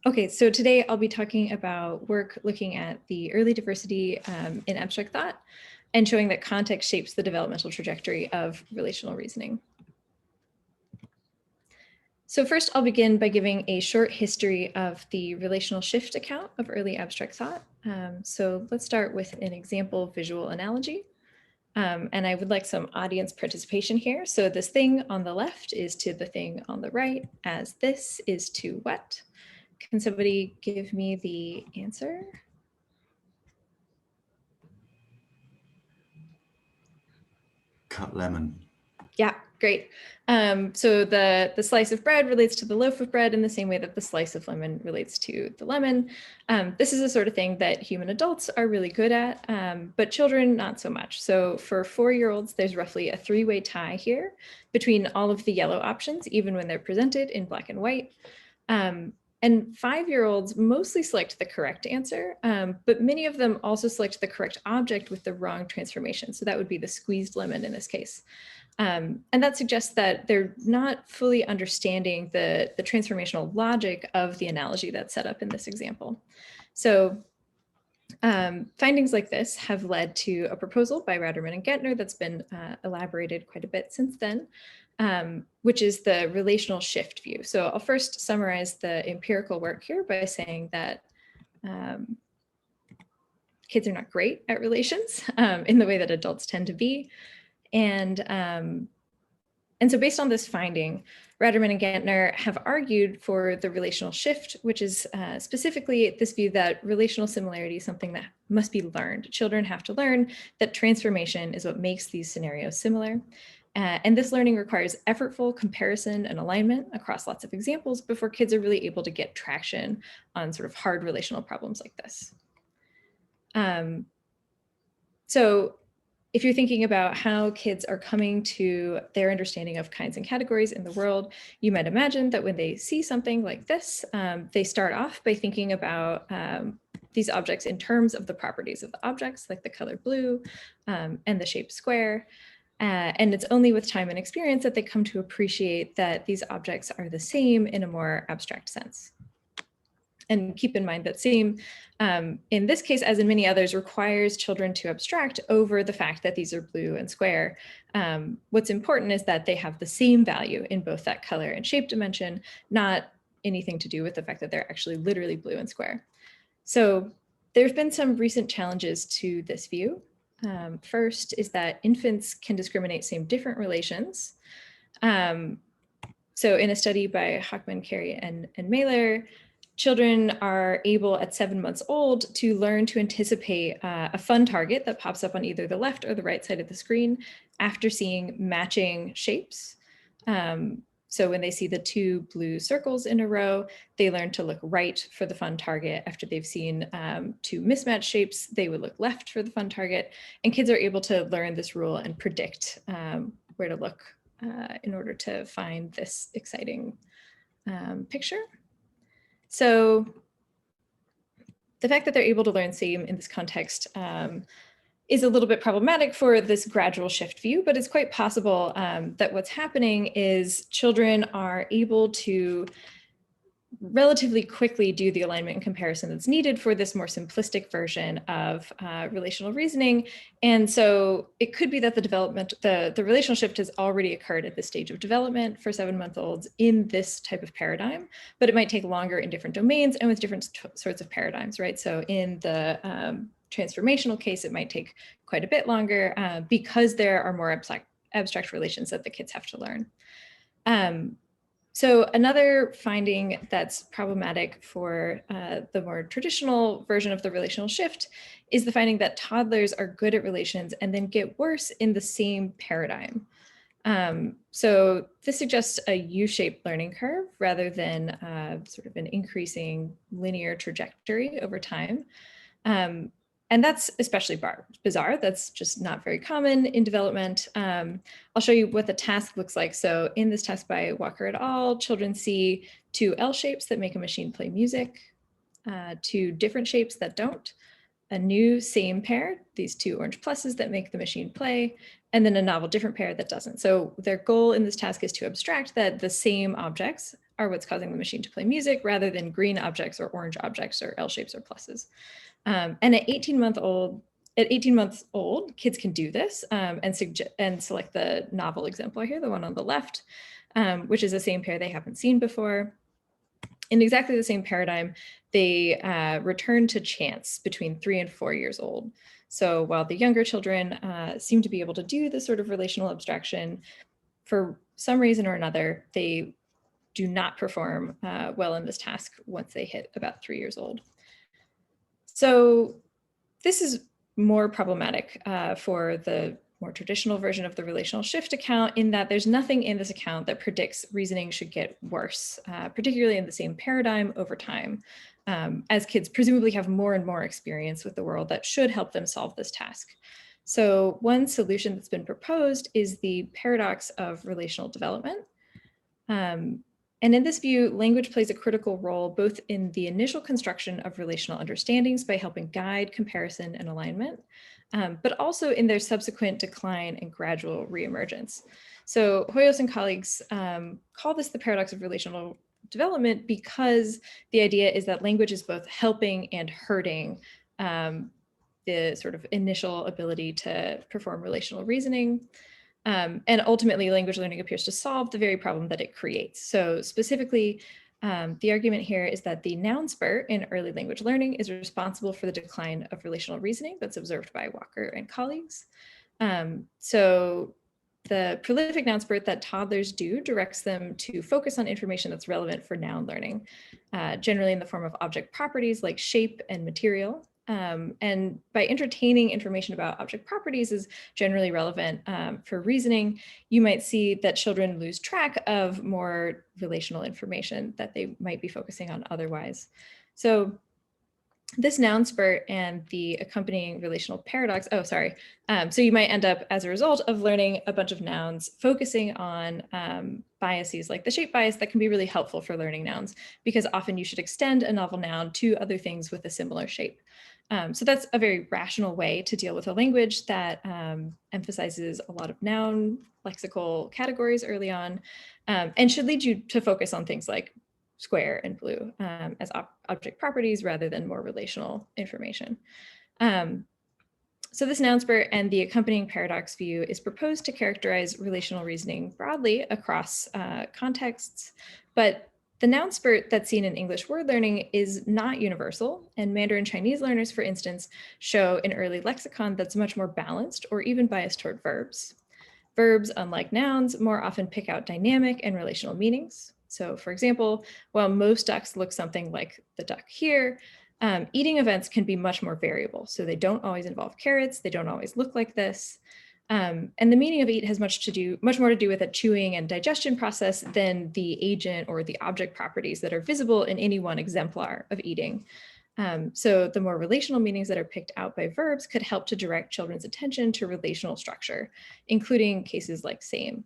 Okay, so today I'll be talking about work looking at the early diversity in abstract thought and showing that context shapes the developmental trajectory of relational reasoning. So first, I'll begin by giving a short history of the relational shift account of early abstract thought. So let's start with an example visual analogy. And I would like some audience participation here. So this thing on the left is to the thing on the right, as this is to what? Can somebody give me the answer? Cut lemon. Yeah, great. So the slice of bread relates to the loaf of bread in the same way that the slice of lemon relates to the lemon. This is the sort of thing that human adults are really good at, but children not so much. So for 4-year-olds, there's roughly a 3-way tie here between all of the yellow options, even when they're presented in black and white. And 5-year-olds mostly select the correct answer, but many of them also select the correct object with the wrong transformation. So that would be the squeezed lemon in this case. And that suggests that they're not fully understanding the transformational logic of the analogy that's set up in this example. So findings like this have led to a proposal by Ratterman and Gentner that's been elaborated quite a bit since then, which is the relational shift view. So I'll first summarize the empirical work here by saying that kids are not great at relations in the way that adults tend to be. And so based on this finding, Ratterman and Gentner have argued for the relational shift, which is specifically this view that relational similarity is something that must be learned. Children have to learn that transformation is what makes these scenarios similar. And this learning requires effortful comparison and alignment across lots of examples before kids are really able to get traction on sort of hard relational problems like this. So if you're thinking about how kids are coming to their understanding of kinds and categories in the world, you might imagine that when they see something like this, they start off by thinking about these objects in terms of the properties of the objects, like the color blue and the shape square. And it's only with time and experience that they come to appreciate that these objects are the same in a more abstract sense. And keep in mind that same, in this case, as in many others, requires children to abstract over the fact that these are blue and square. What's important is that they have the same value in both that color and shape dimension, not anything to do with the fact that they're actually literally blue and square. So there's been some recent challenges to this view. First is that infants can discriminate same different relations. So in a study by Hockman, Carey, and Mailer, children are able at 7 months old to learn to anticipate a fun target that pops up on either the left or the right side of the screen after seeing matching shapes. So when they see the 2 blue circles in a row, they learn to look right for the fun target. After they've seen 2 mismatched shapes, they would look left for the fun target. And kids are able to learn this rule and predict where to look in order to find this exciting picture. So the fact that they're able to learn same in this context is a little bit problematic for this gradual shift view, but it's quite possible that what's happening is children are able to relatively quickly do the alignment and comparison that's needed for this more simplistic version of relational reasoning. And so it could be that the relational shift has already occurred at this stage of development for 7-month-olds in this type of paradigm, but it might take longer in different domains and with different sorts of paradigms, right? So in the transformational case, it might take quite a bit longer because there are more abstract relations that the kids have to learn. So another finding that's problematic for the more traditional version of the relational shift is the finding that toddlers are good at relations and then get worse in the same paradigm. So this suggests a U-shaped learning curve rather than sort of an increasing linear trajectory over time. And that's especially bizarre. That's just not very common in development. I'll show you what the task looks like. So in this task by Walker et al., children see 2 L shapes that make a machine play music, 2 different shapes that don't, a new same pair, these 2 orange pluses that make the machine play, and then a novel different pair that doesn't. So their goal in this task is to abstract that the same objects are what's causing the machine to play music rather than green objects or orange objects or L shapes or pluses. And at 18 months old, kids can do this and select the novel exemplar here, the one on the left, which is the same pair they haven't seen before. In exactly the same paradigm, they return to chance between 3 and 4 years old. So while the younger children seem to be able to do this sort of relational abstraction, for some reason or another, they do not perform well in this task once they hit about 3 years old. So this is more problematic for the more traditional version of the relational shift account, in that there's nothing in this account that predicts reasoning should get worse, particularly in the same paradigm over time, as kids presumably have more and more experience with the world that should help them solve this task. So one solution that's been proposed is the paradox of relational development. And in this view, language plays a critical role both in the initial construction of relational understandings by helping guide comparison and alignment, but also in their subsequent decline and gradual reemergence. So Hoyos and colleagues call this the paradox of relational development because the idea is that language is both helping and hurting the sort of initial ability to perform relational reasoning. And ultimately, language learning appears to solve the very problem that it creates. So specifically, the argument here is that the noun spurt in early language learning is responsible for the decline of relational reasoning that's observed by Walker and colleagues. So the prolific noun spurt that toddlers do directs them to focus on information that's relevant for noun learning, generally in the form of object properties like shape and material. And by entertaining information about object properties is generally relevant for reasoning, you might see that children lose track of more relational information that they might be focusing on otherwise. So this noun spurt and the accompanying relational paradox, so you might end up as a result of learning a bunch of nouns, focusing on biases like the shape bias that can be really helpful for learning nouns, because often you should extend a novel noun to other things with a similar shape. So that's a very rational way to deal with a language that emphasizes a lot of noun lexical categories early on, and should lead you to focus on things like square and blue as object properties rather than more relational information. So this noun spurt and the accompanying paradox view is proposed to characterize relational reasoning broadly across contexts, but the noun spurt that's seen in English word learning is not universal, and Mandarin Chinese learners, for instance, show an early lexicon that's much more balanced or even biased toward verbs. Verbs, unlike nouns, more often pick out dynamic and relational meanings. So for example, while most ducks look something like the duck here, eating events can be much more variable. So they don't always involve carrots, they don't always look like this. And the meaning of eat has much more to do with a chewing and digestion process than the agent or the object properties that are visible in any one exemplar of eating. So the more relational meanings that are picked out by verbs could help to direct children's attention to relational structure, including cases like same.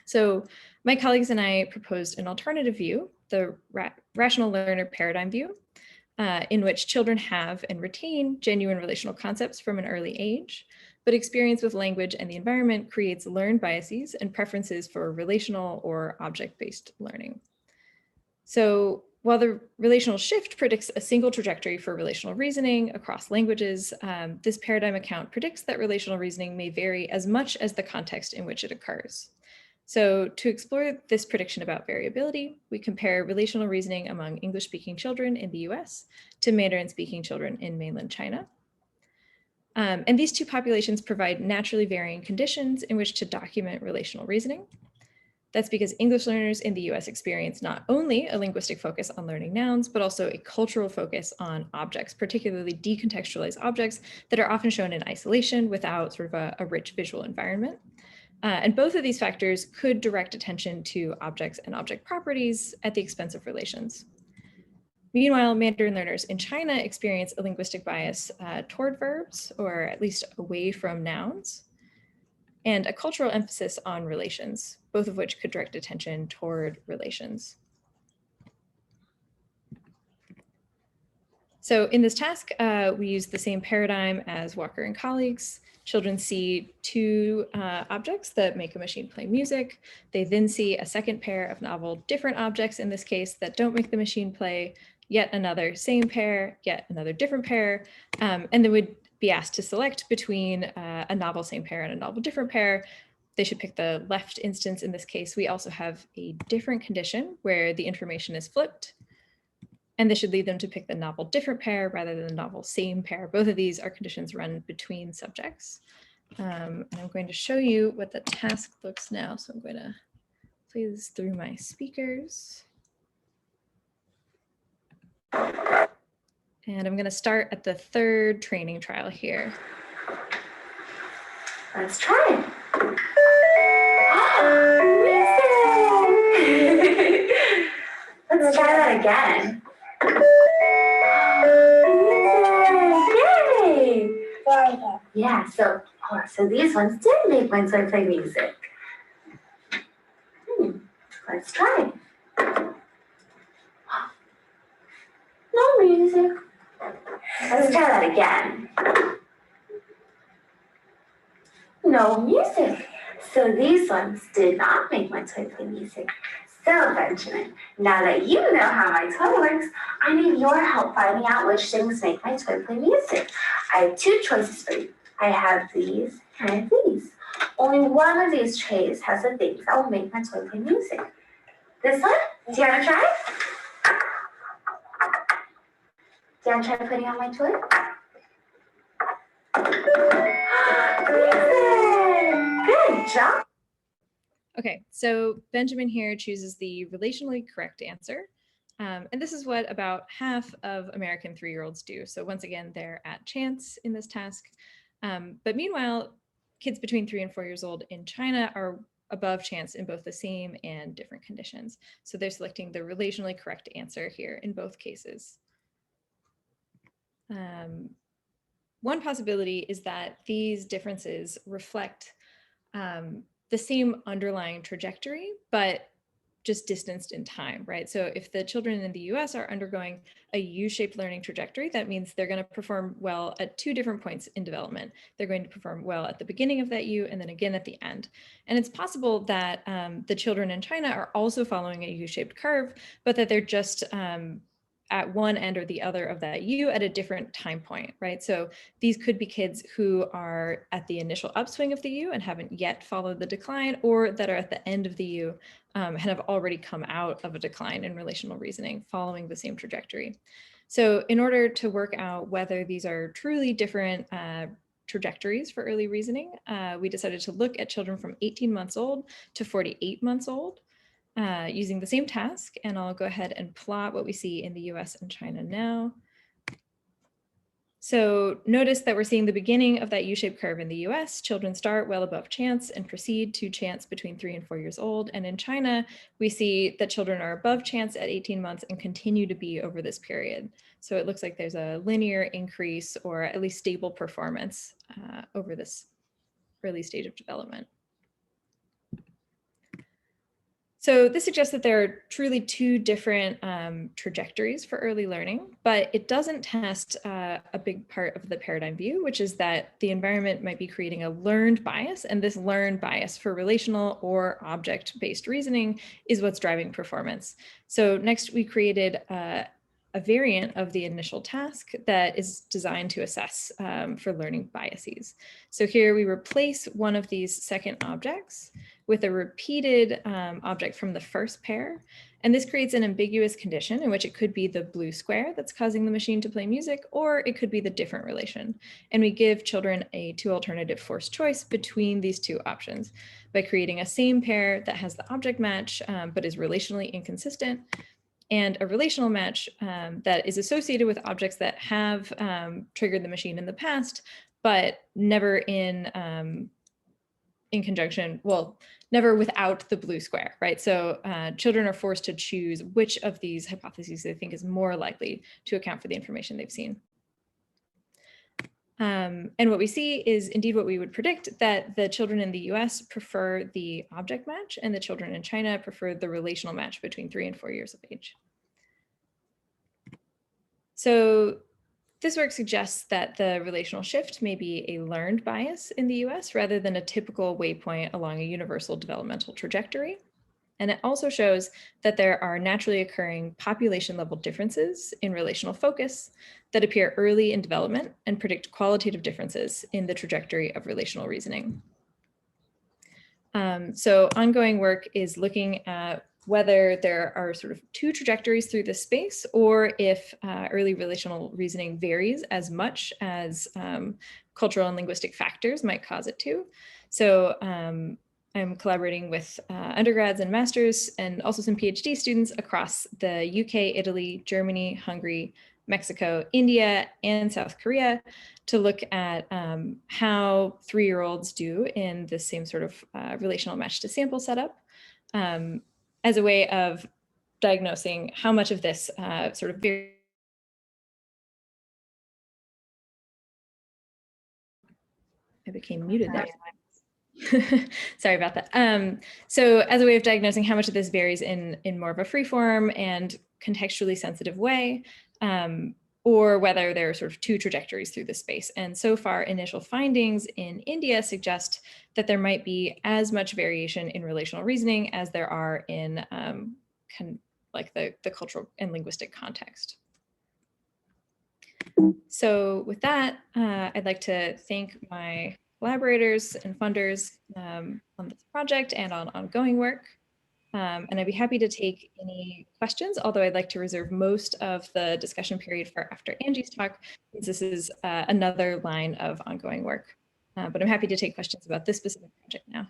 So my colleagues and I proposed an alternative view, the rational learner paradigm view, in which children have and retain genuine relational concepts from an early age, but experience with language and the environment creates learned biases and preferences for relational or object-based learning. So while the relational shift predicts a single trajectory for relational reasoning across languages, this paradigm account predicts that relational reasoning may vary as much as the context in which it occurs. So to explore this prediction about variability, we compare relational reasoning among English-speaking children in the US to Mandarin-speaking children in mainland China. And these two populations provide naturally varying conditions in which to document relational reasoning. That's because English learners in the US experience not only a linguistic focus on learning nouns, but also a cultural focus on objects, particularly decontextualized objects that are often shown in isolation without sort of a rich visual environment. And both of these factors could direct attention to objects and object properties at the expense of relations. Meanwhile, Mandarin learners in China experience a linguistic bias toward verbs, or at least away from nouns, and a cultural emphasis on relations, both of which could direct attention toward relations. So in this task, we use the same paradigm as Walker and colleagues. Children see two objects that make a machine play music. They then see a second pair of novel different objects, in this case, that don't make the machine play, yet another same pair, yet another different pair, and they would be asked to select between a novel same pair and a novel different pair. They should pick the left instance. In this case, we also have a different condition where the information is flipped. And this should lead them to pick the novel different pair rather than the novel same pair. Both of these are conditions run between subjects. And I'm going to show you what the task looks now. So I'm going to play this through my speakers. And I'm going to start at the third training trial here. Let's try it. Let's try that again. Yay! Yeah, so these ones did make my toy play music. Let's try it. No music. Let's try that again. No music. So these ones did not make my toy play music. So Benjamin, now that you know how my toy works, I need your help finding out which things make my toy play music. I have two choices for you. I have these and I have these. Only one of these trays has the things that will make my toy play music. This one? Do you want to try it? Do you want to try putting on my toy? Good job. Okay, so Benjamin here chooses the relationally correct answer. And this is what about half of American 3-year-olds do. So once again, they're at chance in this task. But meanwhile, kids between 3 and 4 years old in China are above chance in both the same and different conditions. So they're selecting the relationally correct answer here in both cases. One possibility is that these differences reflect the same underlying trajectory, but just distanced in time, right? So if the children in the US are undergoing a U-shaped learning trajectory, that means they're going to perform well at 2 different points in development. They're going to perform well at the beginning of that U and then again at the end. And it's possible that the children in China are also following a U-shaped curve, but that they're just at one end or the other of that U at a different time point, right? So these could be kids who are at the initial upswing of the U and haven't yet followed the decline, or that are at the end of the U and have already come out of a decline in relational reasoning following the same trajectory. So in order to work out whether these are truly different trajectories for early reasoning, we decided to look at children from 18 months old to 48 months old. Using the same task, and I'll go ahead and plot what we see in the US and China now. So notice that we're seeing the beginning of that U-shaped curve in the US. Children start well above chance and proceed to chance between 3 and 4 years old. And in China, we see that children are above chance at 18 months and continue to be over this period. So it looks like there's a linear increase or at least stable performance over this early stage of development. So this suggests that there are truly 2 different trajectories for early learning, but it doesn't test a big part of the paradigm view, which is that the environment might be creating a learned bias, and this learned bias for relational or object-based reasoning is what's driving performance. So next we created a variant of the initial task that is designed to assess for learning biases. So here we replace one of these second objects with a repeated object from the first pair. And this creates an ambiguous condition in which it could be the blue square that's causing the machine to play music, or it could be the different relation. And we give children a 2 alternative forced choice between these 2 options by creating a same pair that has the object match, but is relationally inconsistent, and a relational match that is associated with objects that have triggered the machine in the past, but never in conjunction, well, never without the blue square, right? So children are forced to choose which of these hypotheses they think is more likely to account for the information they've seen. And what we see is indeed what we would predict, that the children in the US prefer the object match and the children in China prefer the relational match between 3 and 4 years of age. So This work suggests that the relational shift may be a learned bias in the US rather than a typical waypoint along a universal developmental trajectory. And it also shows that there are naturally occurring population level differences in relational focus that appear early in development and predict qualitative differences in the trajectory of relational reasoning. So ongoing work is looking at whether there are sort of two trajectories through this space, or if early relational reasoning varies as much as cultural and linguistic factors might cause it to. So I'm collaborating with undergrads and masters and also some PhD students across the UK, Italy, Germany, Hungary, Mexico, India, and South Korea to look at how 3-year-olds do in the same sort of relational match to sample setup as a way of diagnosing how much of this sort of I became muted there. Sorry about that. So as a way of diagnosing how much of this varies in more of a free-form and contextually sensitive way, or whether there are sort of two trajectories through the space. And so far, initial findings in India suggest that there might be as much variation in relational reasoning as there are in like the cultural and linguistic context. So with that, I'd like to thank my collaborators and funders on this project and on ongoing work. And I'd be happy to take any questions, although I'd like to reserve most of the discussion period for after Angie's talk, since this is another line of ongoing work. But I'm happy to take questions about this specific project now.